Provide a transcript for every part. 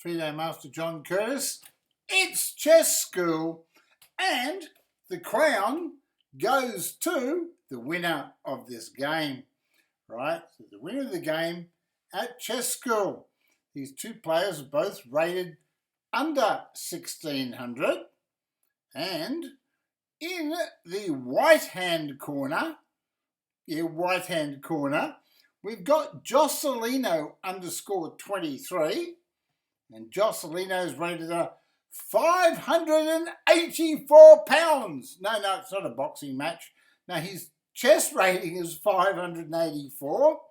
FIDE Master John Curtis. It's Chess School, and the crown goes to the winner of this game, right? So the winner of the game at Chess School. These two players are both rated under 1600, and in the right-hand corner, we've got White-Jocelino23, and Jocelino is rated at 584 pounds. No, it's not a boxing match. No, his chess rating is 584.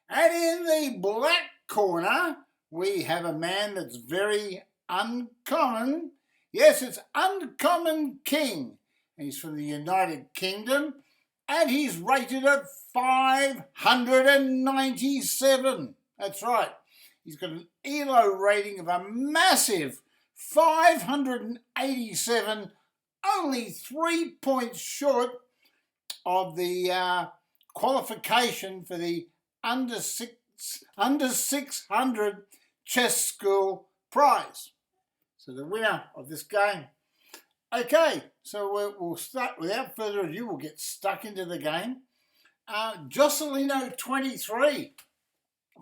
And in the black corner, we have a man that's very uncommon. Yes, it's Uncommon King. He's from the United Kingdom, and he's rated at 597. That's right. He's got an ELO rating of a massive 587, only 3 points short of the qualification for the under 600 Chess School prize. So the winner of this game. Okay, so we'll start, without further ado, we'll get stuck into the game. Jocelino23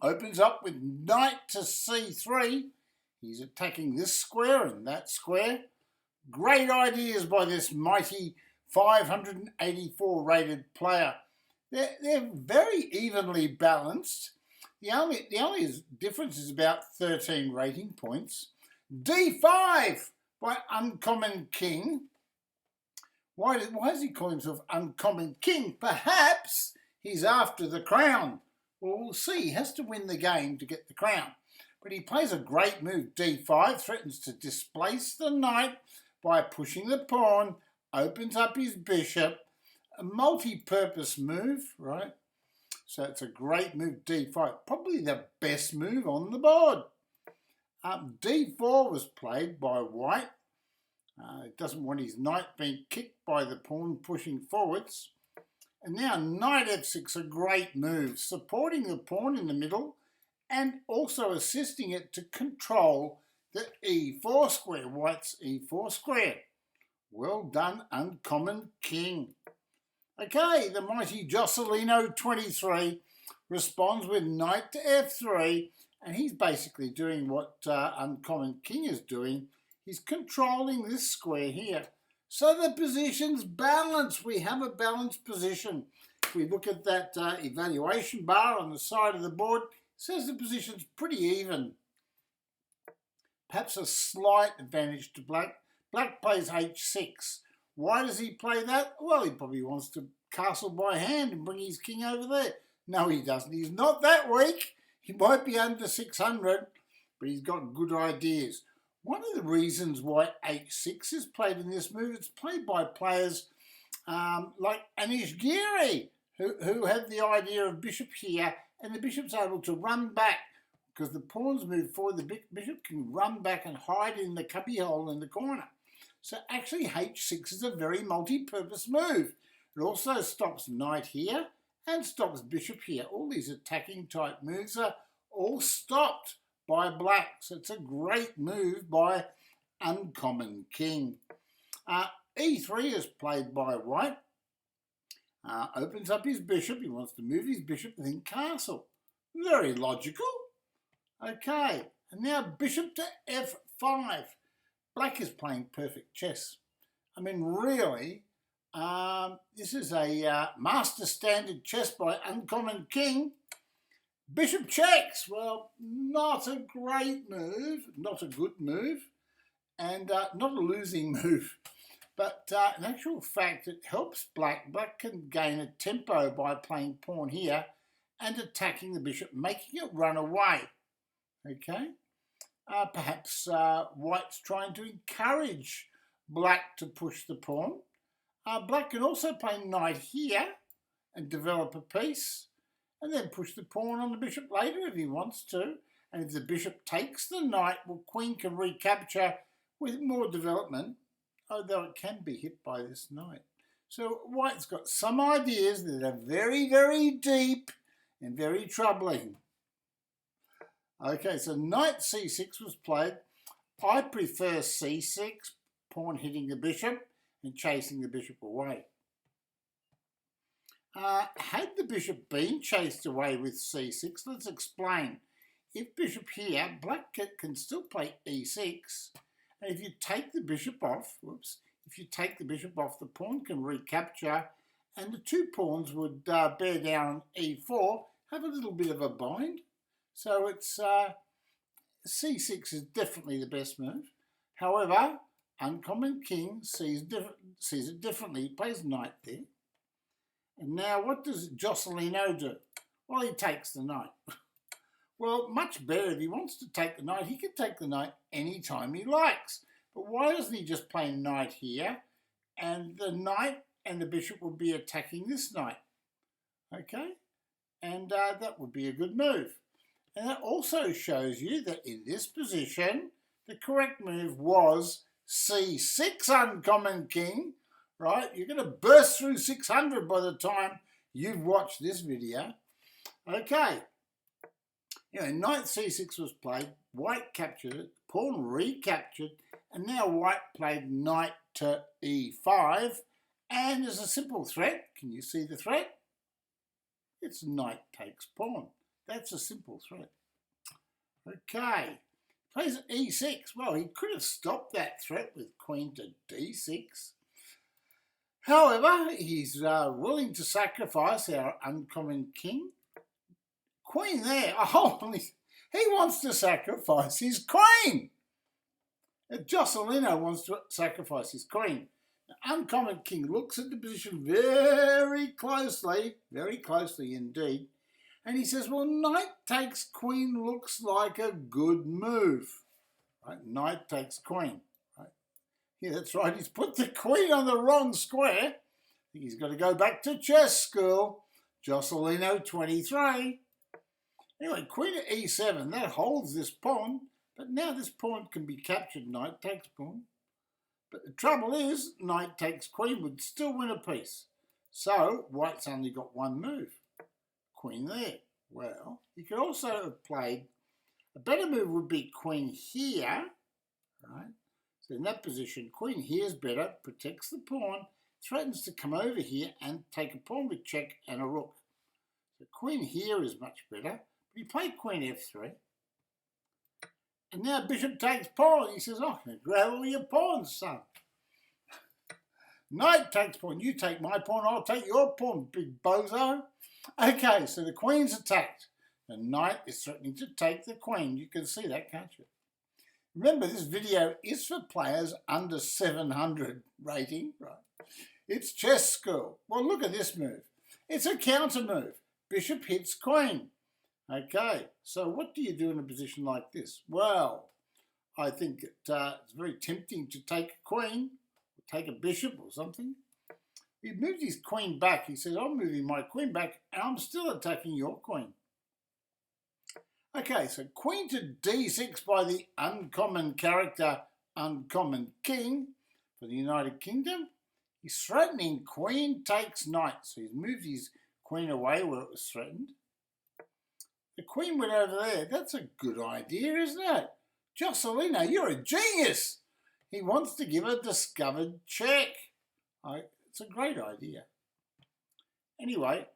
opens up with knight to c3. He's attacking this square and that square. Great ideas by this mighty 584 rated player. They're very evenly balanced. The only difference is about 13 rating points. D5 by Uncommon King. Why does he call himself Uncommon King? Perhaps he's after the crown. Well, we'll see. He has to win the game to get the crown. But he plays a great move. D5 threatens to displace the knight by pushing the pawn, opens up his bishop. A multi-purpose move, right? So it's a great move, D5. Probably the best move on the board. D4 was played by White. He doesn't want his knight being kicked by the pawn pushing forwards. And now knight F6, a great move, supporting the pawn in the middle and also assisting it to control the E4 square, White's E4 square. Well done, Uncommon King. Okay, the mighty Jocelino23 responds with knight to F3, and he's basically doing what Uncommon King is doing. He's controlling this square here. So the position's balanced. We have a balanced position. If we look at that evaluation bar on the side of the board, it says the position's pretty even. Perhaps a slight advantage to Black. Black plays H6. Why does he play that? Well, he probably wants to castle by hand and bring his king over there. No, he doesn't. He's not that weak. He might be under 600, but he's got good ideas. One of the reasons why H6 is played in this move, it's played by players like Anish Giri, who have the idea of bishop here, and the bishop's able to run back because the pawns move forward. The bishop can run back and hide in the cubbyhole in the corner. So actually H6 is a very multi-purpose move. It also stops knight here and stops bishop here. All these attacking type moves are all stopped by Black. So it's a great move by Uncommon King. E3 is played by White. Opens up his bishop. He wants to move his bishop and then castle. Very logical. Okay, and now bishop to F5. Black is playing perfect chess. I mean, really, this is a master standard chess by Uncommon King. Bishop checks. Well, not a great move, not a good move, and not a losing move. But in actual fact, it helps Black. Black can gain a tempo by playing pawn here and attacking the bishop, making it run away. Okay? Perhaps White's trying to encourage Black to push the pawn. Black can also play knight here and develop a piece and then push the pawn on the bishop later if he wants to. And if the bishop takes the knight, well, queen can recapture with more development, although it can be hit by this knight. So White's got some ideas that are very, very deep and very troubling. Okay, so knight c6 was played. I prefer c6, pawn hitting the bishop and chasing the bishop away. Had the bishop been chased away with c6, let's explain. If bishop here, black can still play e6, and if you take the bishop off, if you take the bishop off, the pawn can recapture, and the two pawns would bear down e4, have a little bit of a bind. So it's c6 is definitely the best move. However, Uncommon King sees it differently. He plays knight there. And now what does Jocelino do? Well, he takes the knight. Well, much better. If he wants to take the knight, he can take the knight anytime he likes. But why doesn't he just play knight here? And the knight and the bishop would be attacking this knight. Okay? And that would be a good move. And that also shows you that in this position, the correct move was c6 Uncommon King. Right? You're going to burst through 600 by the time you've watched this video. Okay. Knight c6 was played, white captured it, pawn recaptured, and now white played knight to e5, and there's a simple threat. Can you see the threat? It's knight takes pawn. That's a simple threat. Okay. Plays e6. Well, he could have stopped that threat with queen to d6. However, he's willing to sacrifice our Uncommon King. Queen there. Oh, he wants to sacrifice his queen. Jocelino wants to sacrifice his queen. The Uncommon King looks at the position very closely indeed, and he says, well, knight takes queen looks like a good move. Right? Knight takes queen. Right? Yeah, that's right. He's put the queen on the wrong square. I think he's got to go back to chess school. Jocelino23. Anyway, queen at e7, that holds this pawn, but now this pawn can be captured, knight takes pawn. But the trouble is, knight takes queen would still win a piece. So, white's only got one move. Queen there. Well, he could also have played, a better move would be queen here, right? So in that position, queen here is better, protects the pawn, threatens to come over here and take a pawn with check and a rook. So queen here is much better. He played queen f3. And now bishop takes pawn. He says, oh, grab all your pawns, son. Knight takes pawn. You take my pawn, I'll take your pawn, big bozo. Okay, so the queen's attacked. The knight is threatening to take the queen. You can see that, can't you? Remember, this video is for players under 700 rating, right? It's chess school. Well, look at this move. It's a counter move. Bishop hits queen. Okay, so what do you do in a position like this? Well, I think it's very tempting to take a queen, or take a bishop or something. He moved his queen back. He says, I'm moving my queen back, and I'm still attacking your queen. Okay, so queen to d6 by the uncommon character, Uncommon King for the United Kingdom. He's threatening queen takes knight. So he's moved his queen away where it was threatened. The queen went over there. That's a good idea, isn't it? Jocelino, you're a genius. He wants to give a discovered check. It's a great idea. Anyway,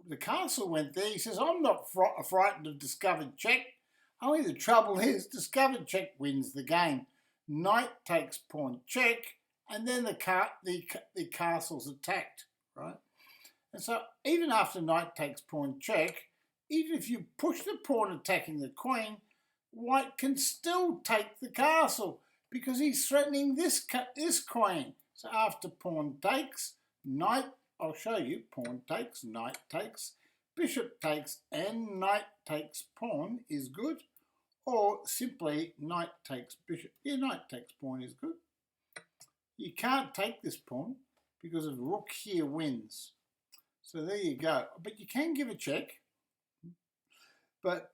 the castle went there. He says, I'm not frightened of discovered check. Only the trouble is discovered check wins the game. Knight takes pawn check, and then the castle's attacked, right? And so even after knight takes pawn check, even if you push the pawn attacking the queen, white can still take the castle because he's threatening this queen. So after pawn takes, knight, I'll show you, pawn takes, knight takes, bishop takes, and knight takes pawn is good. Or simply knight takes bishop. Yeah, knight takes pawn is good. You can't take this pawn because of rook here wins. So there you go. But you can give a check. But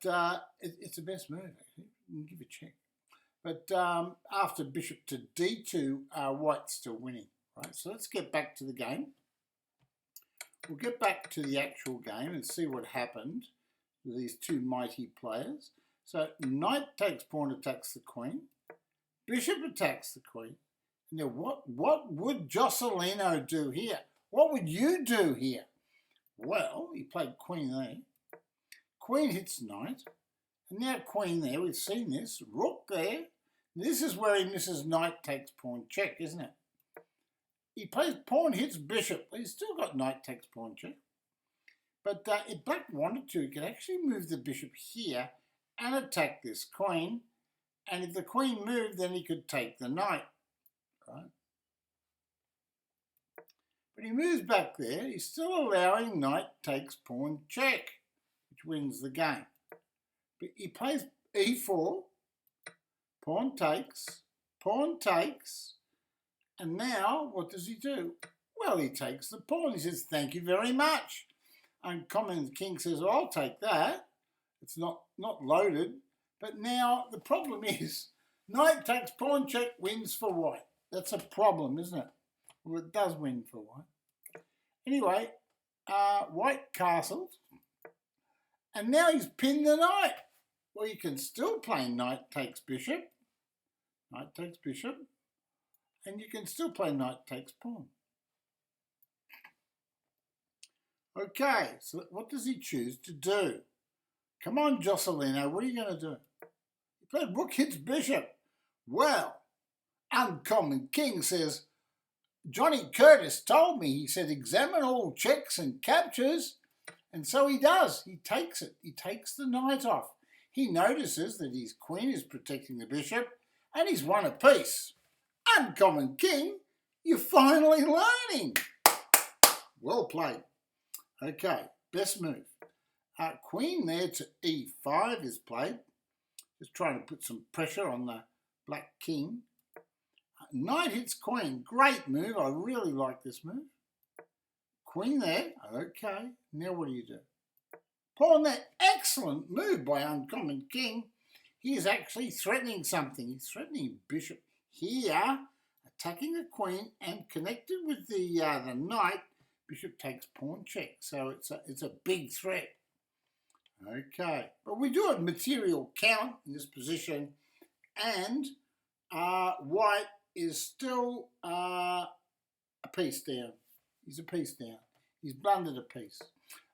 it's the best move, actually. You can give a check. But after bishop to d2, white's still winning. Right? So let's get back to the game. We'll get back to the actual game and see what happened with these two mighty players. So knight takes pawn, attacks the queen. Bishop attacks the queen. Now what would Jocelino do here? What would you do here? Well, he played queen there. Queen hits knight. And now queen there, we've seen this. Rook there. This is where he misses knight takes pawn check, isn't it? He plays pawn hits bishop. He's still got knight takes pawn check. But if Black wanted to, he could actually move the bishop here and attack this queen. And if the queen moved, then he could take the knight. Right? But he moves back there. He's still allowing knight takes pawn check, which wins the game. But he plays e4, pawn takes, and now what does he do? Well, he takes the pawn. He says, thank you very much. Uncommon king says, I'll take that. It's not loaded. But now the problem is, knight takes pawn check wins for white. That's a problem, isn't it? Well, it does win for white. Anyway, white castled. And now he's pinned the knight. Well, you can still play knight takes bishop. Knight takes bishop. And you can still play knight takes pawn. Okay, so what does he choose to do? Come on, Jocelino, what are you going to do? He played rook hits bishop. Well, Uncommon King says, Johnny Curtis told me, he said, examine all checks and captures. And so he does. He takes it. He takes the knight off. He notices that his queen is protecting the bishop and he's won a piece. Uncommon King, you're finally learning. Well played. Okay, best move. Queen there to e5 is played. Just trying to put some pressure on the black king. Knight hits queen. Great move. I really like this move. Queen there. Okay. Now what do you do? Pawn there. Excellent move by Uncommon King. He is actually threatening something. He's threatening bishop here, attacking the queen, and connected with the knight. Bishop takes pawn check. So it's a big threat. Okay. But we do have material count in this position, and white is still a piece down. He's a piece down. He's blundered a piece.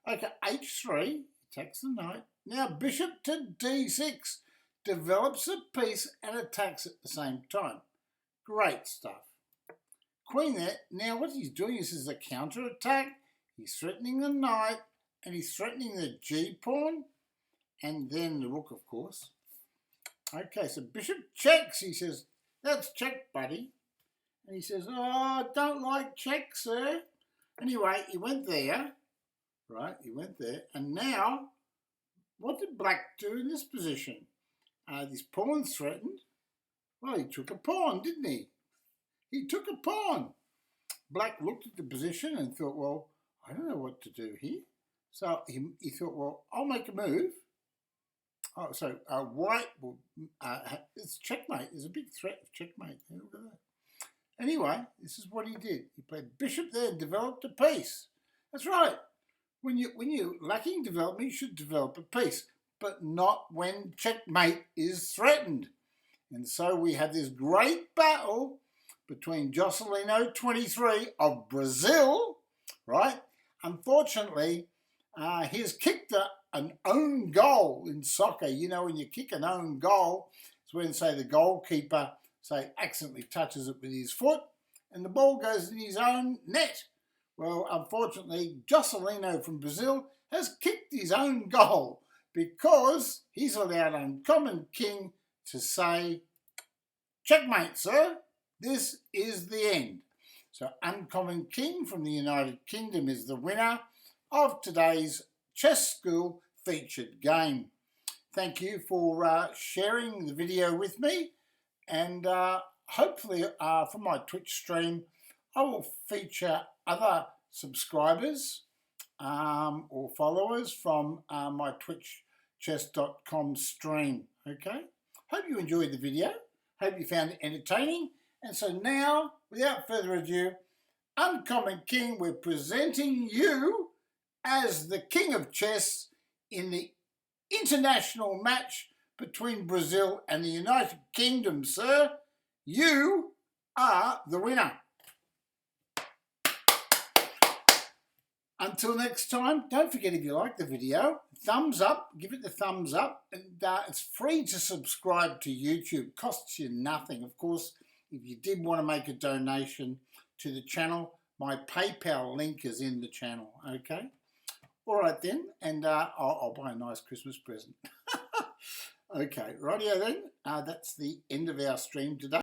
Okay, h3, attacks the knight. Now bishop to d6, develops a piece and attacks at the same time. Great stuff. Queen there. Now what he's doing is a counter-attack. He's threatening the knight, and he's threatening the g-pawn, and then the rook, of course. Okay, so bishop checks. He says, that's check, buddy. And he says, oh, I don't like check, sir. Anyway, he went there, right? He went there. And now, what did Black do in this position? This pawn's threatened. Well, he took a pawn, didn't he? He took a pawn. Black looked at the position and thought, well, I don't know what to do here. So he thought, well, I'll make a move. Oh, so white will, it's checkmate. There's a big threat of checkmate. Look at that. Anyway, this is what he did. He played bishop there and developed a piece. That's right. When you're lacking development, you should develop a piece, but not when checkmate is threatened. And so we have this great battle between Jocelino23 of Brazil, right? Unfortunately, he's kicked an own goal in soccer. You know, when you kick an own goal, it's when, say, the goalkeeper, say, accidentally touches it with his foot and the ball goes in his own net. Well, unfortunately, Jocelino from Brazil has kicked his own goal because he's allowed Uncommon King to say, checkmate, sir. This is the end. So Uncommon King from the United Kingdom is the winner of today's Chess School featured game. Thank you for sharing the video with me, and hopefully from my Twitch stream I will feature other subscribers or followers from my twitchchess.com stream. Okay, hope you enjoyed the video, hope you found it entertaining. And so now, without further ado, Uncommon King, we're presenting you as the King of Chess in the international match between Brazil and the United Kingdom, sir. You are the winner. Until next time, don't forget, if you like the video, thumbs up, give it the thumbs up, and it's free to subscribe to YouTube, costs you nothing. Of course, if you did want to make a donation to the channel, my PayPal link is in the channel, okay? All right then, and I'll buy a nice Christmas present. Okay, rightio then, that's the end of our stream today.